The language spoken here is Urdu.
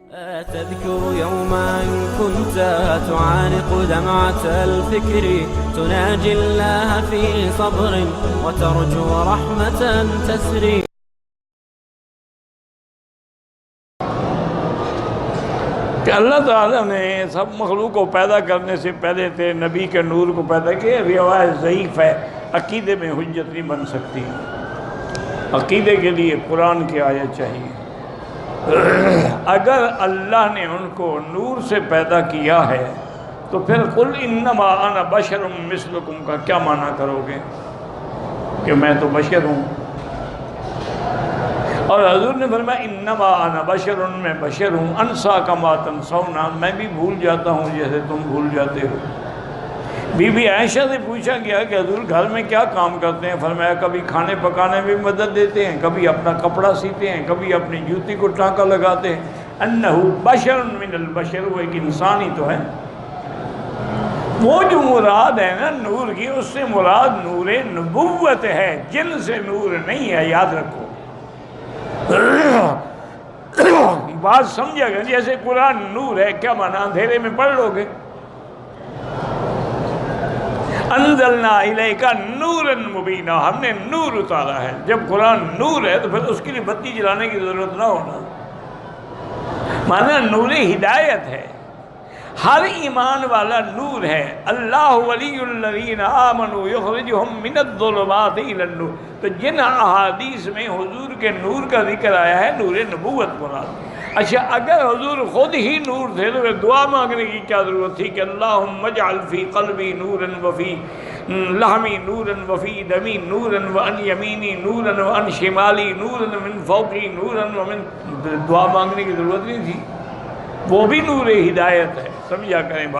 تذكر يوما كنت تعانق دمعة الفكر تناجي الله في صبر وترجو رحمة تسري. کہ اللہ تعالیٰ نے سب مخلوق کو پیدا کرنے سے پہلے تھے نبی کے نور کو پیدا کیا. روایت ضعیف ہے، عقیدے میں حجت نہیں بن سکتی. عقیدے کے لیے قرآن کی آیت چاہیے. اگر اللہ نے ان کو نور سے پیدا کیا ہے تو پھر قل انما انا بشر مثلکم کا کیا معنی کرو گے کہ میں تو بشر ہوں؟ اور حضور نے فرمایا انما انا بشر، میں بشر ہوں، انسا کما تنسونا، میں بھی بھول جاتا ہوں جیسے تم بھول جاتے ہو. بی بی عائشہ سے پوچھا گیا کہ حضور گھر میں کیا کام کرتے ہیں؟ فرمایا کبھی کھانے پکانے میں مدد دیتے ہیں، کبھی اپنا کپڑا سیتے ہیں، کبھی اپنی جوتی کو ٹانکا لگاتے ہیں. انہو بشر من البشر، وہ ایک انسان ہی تو ہے. وہ جو مراد ہے نا نور کی، اس سے مراد نور نبوت ہے، جن سے نور نہیں ہے، یاد رکھو. بات سمجھا گیا؟ جیسے قرآن نور ہے، کیا معنی؟ اندھیرے میں پڑھ لو گے. انزلنا الیک نورا مبینا، ہم نے نور اتارا ہے. جب قرآن نور ہے تو پھر اس کے لیے بتی جلانے کی ضرورت نہ ہونا. معنی نور ہدایت ہے. ہر ایمان والا نور ہے. اللہ ولی الذین آمنوا یخرجہم من الظلمات الی النور. تو جن احادیث میں حضور کے نور کا ذکر آیا ہے، نور نبوت مراد. اچھا اگر حضور خود ہی نور تھے تو دعا مانگنے کی کیا ضرورت تھی کہ اللہم اجعل فی قلبی نورا وفی لحمی نورا وفی دمی نورا وان یمینی نورا وان شمالی نورا من فوقی نورا ومن، دعا مانگنے کی ضرورت نہیں تھی. وہ بھی نور ہدایت ہے. سمجھا کریں بات.